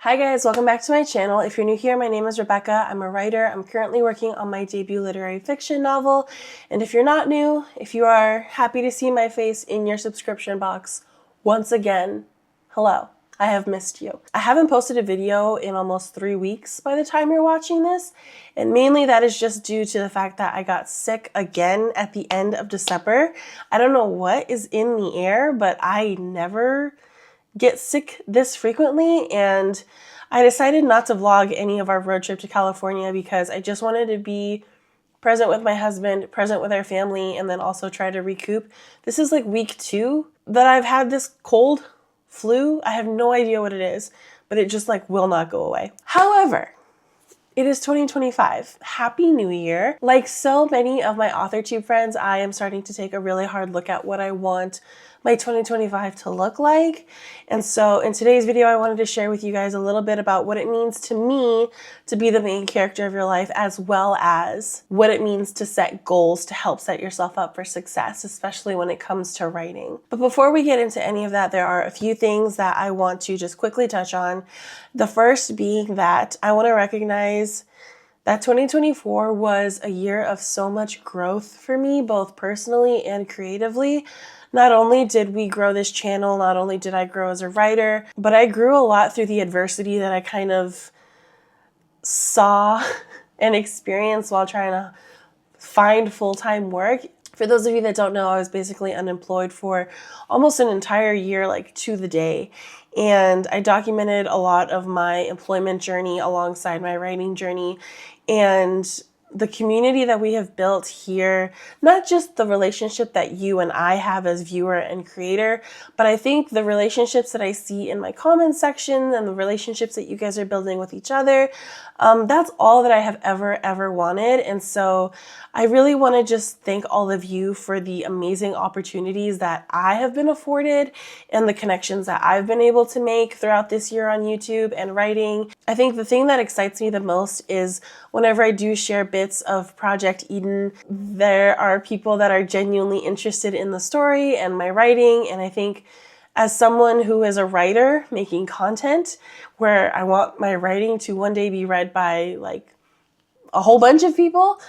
Hi guys, welcome back to my channel. If you're new here, my name is Rebecca. I'm a writer. I'm currently working on my debut literary fiction novel. And if you're not new, if you are happy to see my face in your subscription box once again, hello. I have missed you. I haven't posted a video in almost 3 weeks by the time you're watching this, and mainly that is just due to the fact that I got sick again at the end of December. I don't know what is in the air, but I never get sick this frequently, and I decided not to vlog any of our road trip to California because I just wanted to be present with my husband, present with our family, and then also try to recoup. This is like week 2 that I've had this cold flu. I have no idea what it is, but it just will not go away. However, it is 2025. Happy New Year. Like so many of my AuthorTube friends, I am starting to take a really hard look at what I want my 2025 to look like. And so in today's video, I wanted to share with you guys a little bit about what it means to me to be the main character of your life, as well as what it means to set goals to help set yourself up for success, especially when it comes to writing. But before we get into any of that, there are a few things that I want to just quickly touch on. The first being that I want to recognize that 2024 was a year of so much growth for me, both personally and creatively. Not only did we grow this channel, not only did I grow as a writer, but I grew a lot through the adversity that I kind of saw and experienced while trying to find full-time work. For those of you that don't know, I was basically unemployed for almost an entire year, to the day. And I documented a lot of my employment journey alongside my writing journey. And the community that we have built here, not just the relationship that you and I have as viewer and creator, but I think the relationships that I see in my comment section and the relationships that you guys are building with each other, that's all that I have ever wanted. And so I really want to just thank all of you for the amazing opportunities that I have been afforded and the connections that I've been able to make throughout this year on YouTube and writing. I think the thing that excites me the most is whenever I do share bits of Project Eden, there are people that are genuinely interested in the story and my writing. And I think as someone who is a writer making content where I want my writing to one day be read by a whole bunch of people,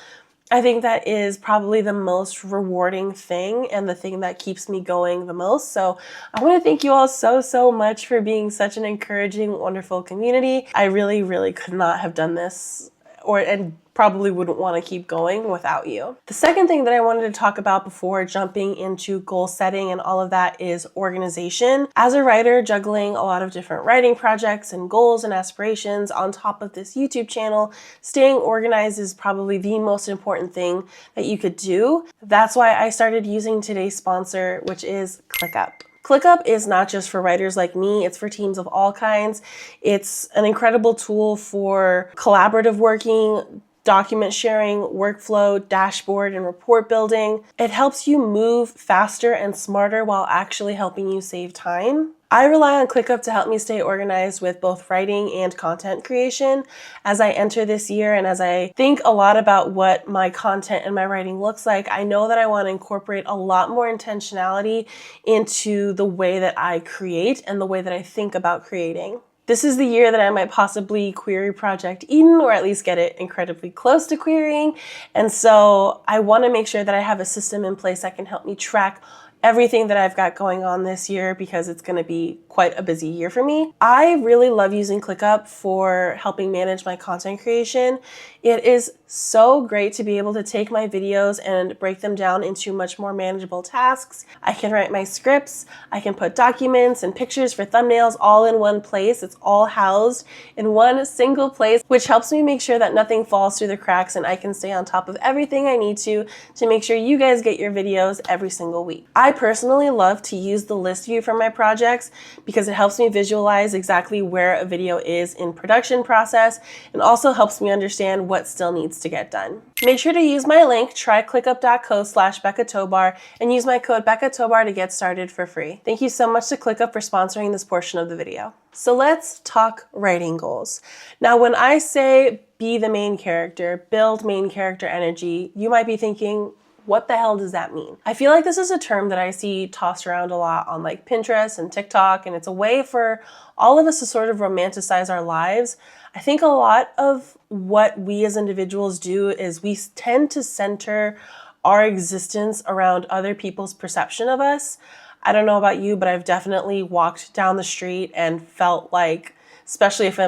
I think that is probably the most rewarding thing and the thing that keeps me going the most. So I want to thank you all so much for being such an encouraging, wonderful community. I really could not have done this and probably wouldn't want to keep going without you. The second thing that I wanted to talk about before jumping into goal setting and all of that is organization. As a writer, juggling a lot of different writing projects and goals and aspirations on top of this YouTube channel, staying organized is probably the most important thing that you could do. That's why I started using today's sponsor, which is ClickUp. ClickUp is not just for writers like me, it's for teams of all kinds. It's an incredible tool for collaborative working, document sharing, workflow, dashboard, and report building. It helps you move faster and smarter while actually helping you save time. I rely on ClickUp to help me stay organized with both writing and content creation as I enter this year, and as I think a lot about what my content and my writing looks like. I know that I want to incorporate a lot more intentionality into the way that I create and the way that I think about creating. This is the year that I might possibly query Project Eden, or at least get it incredibly close to querying. And so I want to make sure that I have a system in place that can help me track everything that I've got going on this year, because it's going to be quite a busy year for me. I really love using ClickUp for helping manage my content creation. It is so great to be able to take my videos and break them down into much more manageable tasks. I can write my scripts, I can put documents and pictures for thumbnails all in one place. It's all housed in one single place, which helps me make sure that nothing falls through the cracks and I can stay on top of everything I need to make sure you guys get your videos every single week. I personally love to use the list view for my projects because it helps me visualize exactly where a video is in production process, and also helps me understand what still needs to get done. Make sure to use my link, tryclickup.co/BeccaTobar, and use my code BeccaTobar to get started for free. Thank you so much to ClickUp for sponsoring this portion of the video. So let's talk writing goals. Now, when I say be the main character, build main character energy, you might be thinking, What the hell does that mean? I feel like this is a term that I see tossed around a lot on like Pinterest and TikTok, and it's a way for all of us to sort of romanticize our lives. I think a lot of what we as individuals do is we tend to center our existence around other people's perception of us. I don't know about you, but I've definitely walked down the street and felt like, especially if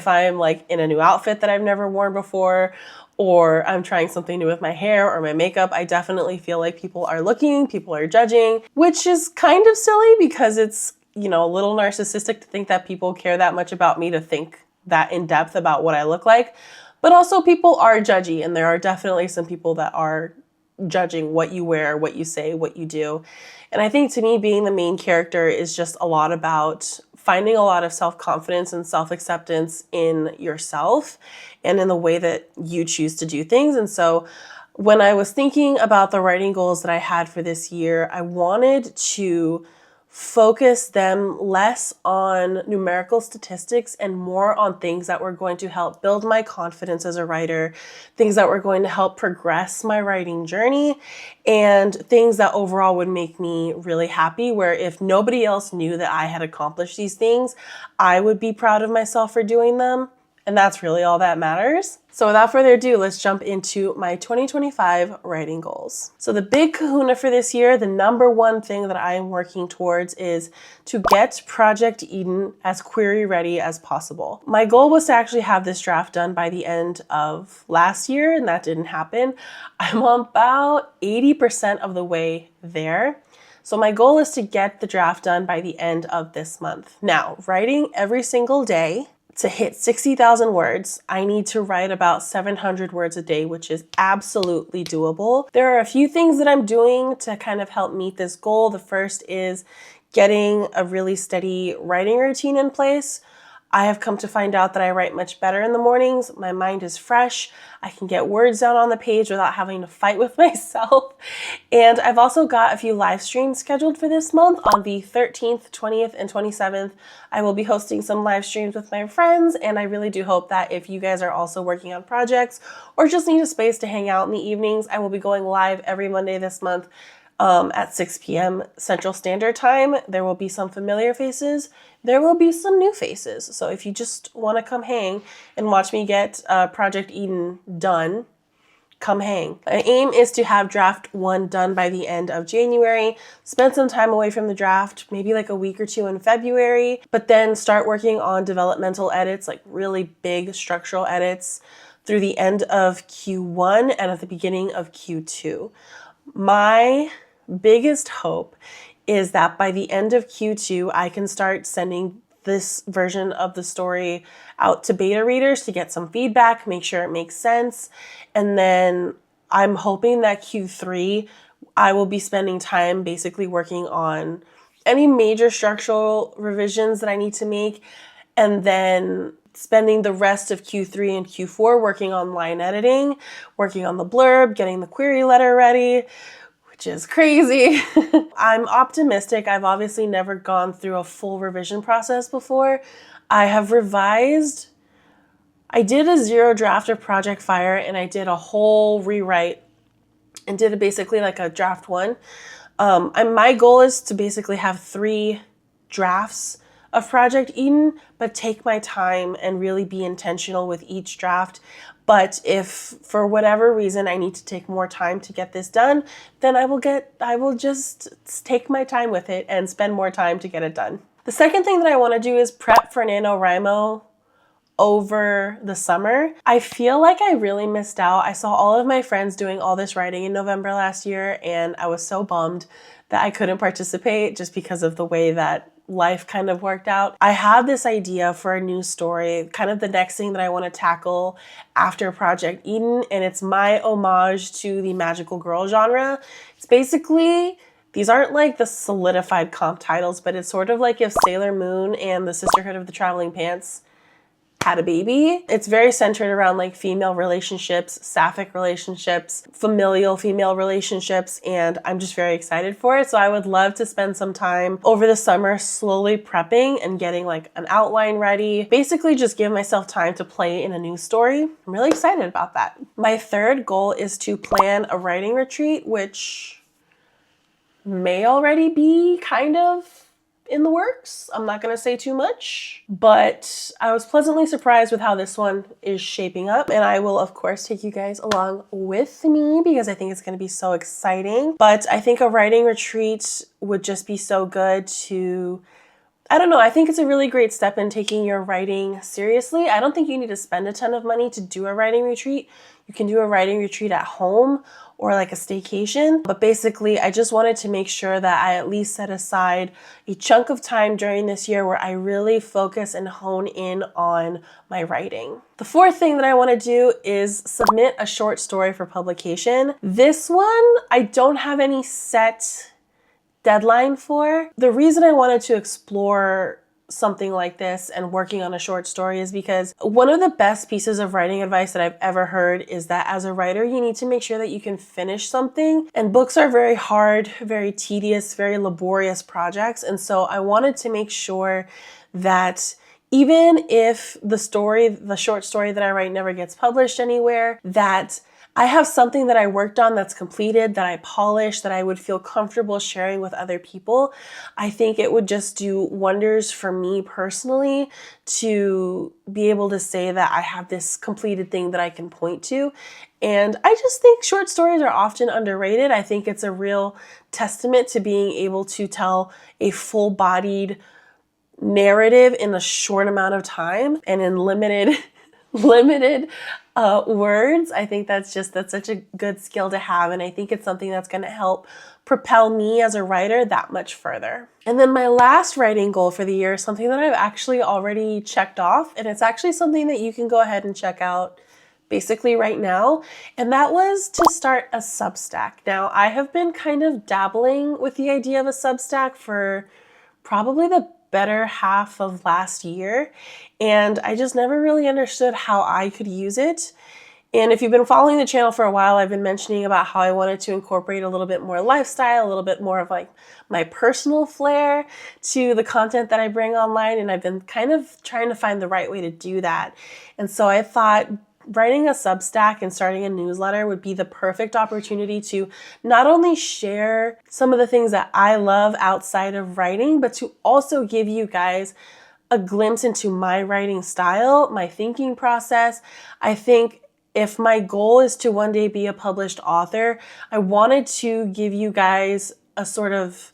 I'm like in a new outfit that I've never worn before, or I'm trying something new with my hair or my makeup, I definitely feel like people are looking, people are judging, which is kind of silly because it's, you know, a little narcissistic to think that people care that much about me to think that in depth about what I look like. But also people are judgy, and there are definitely some people that are judging what you wear, what you say, what you do. And I think to me, being the main character is just a lot about finding a lot of self-confidence and self-acceptance in yourself and in the way that you choose to do things. And so when I was thinking about the writing goals that I had for this year, I wanted to focus them less on numerical statistics and more on things that were going to help build my confidence as a writer, things that were going to help progress my writing journey, and things that overall would make me really happy, where if nobody else knew that I had accomplished these things, I would be proud of myself for doing them. And that's really all that matters. So without further ado, let's jump into my 2025 writing goals. So the big kahuna for this year, the number one thing that I am working towards is to get Project Eden as query ready as possible. My goal was to actually have this draft done by the end of last year, and that didn't happen. I'm about 80% of the way there. So my goal is to get the draft done by the end of this month. Now, writing every single day, to hit 60,000 words, I need to write about 700 words a day, which is absolutely doable. There are a few things that I'm doing to kind of help meet this goal. The first is getting a really steady writing routine in place. I have come to find out that I write much better in the mornings. My mind is fresh. I can get words down on the page without having to fight with myself. And I've also got a few live streams scheduled for this month. On the 13th, 20th, and 27th, I will be hosting some live streams with my friends. And I really do hope that if you guys are also working on projects or just need a space to hang out in the evenings, I will be going live every Monday this month at 6 p.m. Central Standard Time. There will be some familiar faces. There will be some new faces. So if you just want to come hang and watch me get Project Eden done, come hang. My aim is to have draft 1 done by the end of January, spend some time away from the draft, maybe like a week or 2 in February, but then start working on developmental edits, like really big structural edits, through the end of Q1 and at the beginning of Q2. My biggest hope is that by the end of Q2, I can start sending this version of the story out to beta readers to get some feedback, make sure it makes sense. And then I'm hoping that Q3, I will be spending time basically working on any major structural revisions that I need to make, and then spending the rest of Q3 and Q4 working on line editing, working on the blurb, getting the query letter ready, which is crazy. I'm optimistic. I've obviously never gone through a full revision process before. I have revised. I did a 0 draft of Project Fire, and I did a whole rewrite and did basically like a draft 1. And my goal is to basically have 3 drafts of Project Eden, but take my time and really be intentional with each draft. But if for whatever reason I need to take more time to get this done, then I will just take my time with it and spend more time to get it done. The second thing that I want to do is prep for NaNoWriMo over the summer. I feel like I really missed out. I saw all of my friends doing all this writing in November last year, and I was so bummed that I couldn't participate just because of the way that life kind of worked out. I have this idea for a new story, kind of the next thing that I want to tackle after Project Eden, and it's my homage to the magical girl genre. It's basically, these aren't like the solidified comp titles, but it's sort of like if Sailor Moon and the Sisterhood of the Traveling Pants had a baby. It's very centered around like female relationships, sapphic relationships, familial female relationships, and I'm just very excited for it. So I would love to spend some time over the summer slowly prepping and getting like an outline ready. Basically just give myself time to play in a news story. I'm really excited about that. My third goal is to plan a writing retreat, which may already be kind of in the works. I'm not going to say too much, but I was pleasantly surprised with how this one is shaping up, and I will of course take you guys along with me because I think it's going to be so exciting. But I think a writing retreat would just be so good to, I don't know, I think it's a really great step in taking your writing seriously. I don't think you need to spend a ton of money to do a writing retreat. You can do a writing retreat at home or like a staycation. But basically, I just wanted to make sure that I at least set aside a chunk of time during this year where I really focus and hone in on my writing. The fourth thing that I want to do is submit a short story for publication. This one, I don't have any set deadline for. The reason I wanted to explore something like this and working on a short story is because one of the best pieces of writing advice that I've ever heard is that as a writer, you need to make sure that you can finish something. And books are very hard, very tedious, very laborious projects. And so I wanted to make sure that even if the short story that I write never gets published anywhere, that I have something that I worked on that's completed, that I polished, that I would feel comfortable sharing with other people. I think it would just do wonders for me personally to be able to say that I have this completed thing that I can point to. And I just think short stories are often underrated. I think it's a real testament to being able to tell a full-bodied narrative in a short amount of time and in limited words. I think that's such a good skill to have, and I think it's something that's going to help propel me as a writer that much further. And then my last writing goal for the year is something that I've actually already checked off, and it's actually something that you can go ahead and check out basically right now, and that was to start a Substack. Now, I have been kind of dabbling with the idea of a Substack for probably the better half of last year, and I just never really understood how I could use it. And if you've been following the channel for a while, I've been mentioning about how I wanted to incorporate a little bit more lifestyle, a little bit more of like my personal flair to the content that I bring online, and I've been kind of trying to find the right way to do that. And so I thought writing a Substack and starting a newsletter would be the perfect opportunity to not only share some of the things that I love outside of writing, but to also give you guys a glimpse into my writing style, my thinking process. I think if my goal is to one day be a published author, I wanted to give you guys a sort of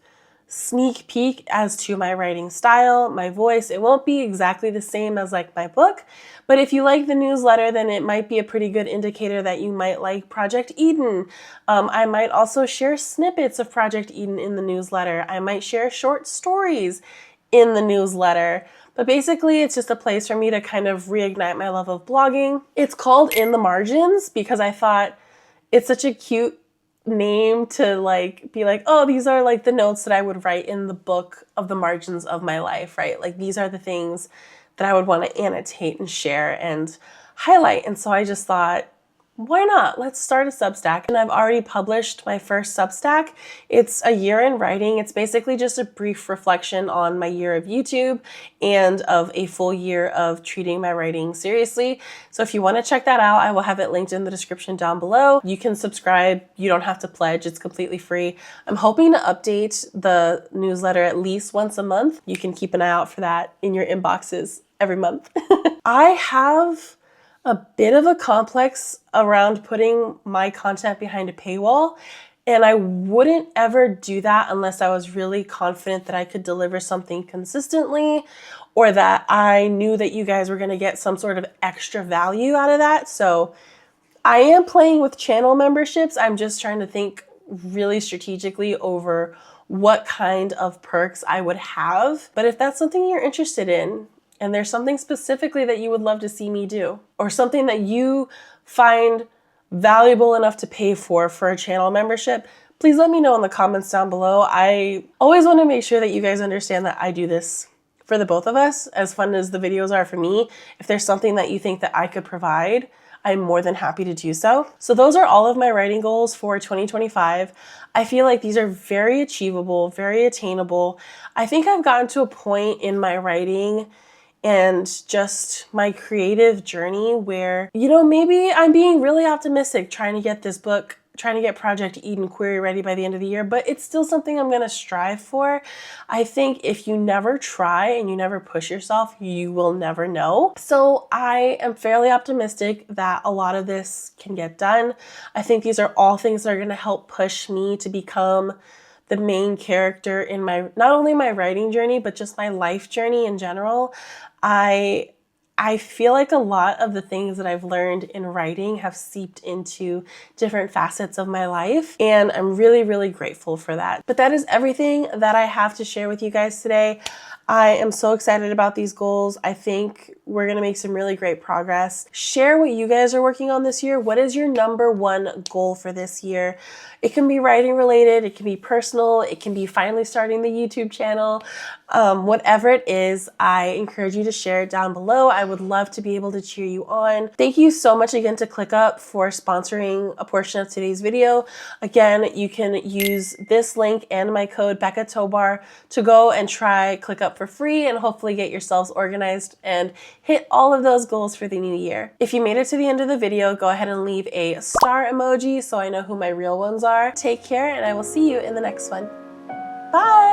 sneak peek as to my writing style, my voice. It won't be exactly the same as like my book, but if you like the newsletter, then it might be a pretty good indicator that you might like Project Eden. I might also share snippets of Project Eden in the newsletter. I might share short stories in the newsletter. But basically, it's just a place for me to kind of reignite my love of blogging. It's called In the Margins because I thought it's such a cute name to like be like, oh, these are like the notes that I would write in the book of the margins of my life, right? Like these are the things that I would want to annotate and share and highlight. And so I just thought, why not? Let's start a Substack. And I've already published my first Substack. It's a year in writing. It's basically just a brief reflection on my year of YouTube and of a full year of treating my writing seriously. So if you want to check that out, I will have it linked in the description down below. You can subscribe. You don't have to pledge. It's completely free. I'm hoping to update the newsletter at least once a month. You can keep an eye out for that in your inboxes every month. I have a bit of a complex around putting my content behind a paywall, and I wouldn't ever do that unless I was really confident that I could deliver something consistently or that I knew that you guys were going to get some sort of extra value out of that. So I am playing with channel memberships. I'm just trying to think really strategically over what kind of perks I would have. But if that's something you're interested in, and there's something specifically that you would love to see me do, or something that you find valuable enough to pay for a channel membership, please let me know in the comments down below. I always want to make sure that you guys understand that I do this for the both of us, as fun as the videos are for me. If there's something that you think that I could provide, I'm more than happy to do so. So those are all of my writing goals for 2025. I feel like these are very achievable, very attainable. I think I've gotten to a point in my writing and just my creative journey where, you know, maybe I'm being really optimistic trying to get this book, trying to get Project Eden Query ready by the end of the year, but it's still something I'm gonna strive for. I think if you never try and you never push yourself, you will never know. So I am fairly optimistic that a lot of this can get done. I think these are all things that are gonna help push me to become the main character in my, not only my writing journey, but just my life journey in general. I feel like a lot of the things that I've learned in writing have seeped into different facets of my life, and I'm really, really grateful for that. But that is everything that I have to share with you guys today. I am so excited about these goals. I think we're gonna make some really great progress. Share what you guys are working on this year. What is your number one goal for this year? It can be writing related, it can be personal, it can be finally starting the YouTube channel. Whatever it is, I encourage you to share it down below. I would love to be able to cheer you on. Thank you so much again to ClickUp for sponsoring a portion of today's video. Again, you can use this link and my code Becca Tobar to go and try ClickUp for free and hopefully get yourselves organized and hit all of those goals for the new year. If you made it to the end of the video, go ahead and leave a star emoji so I know who my real ones are. Take care, and I will see you in the next one. Bye!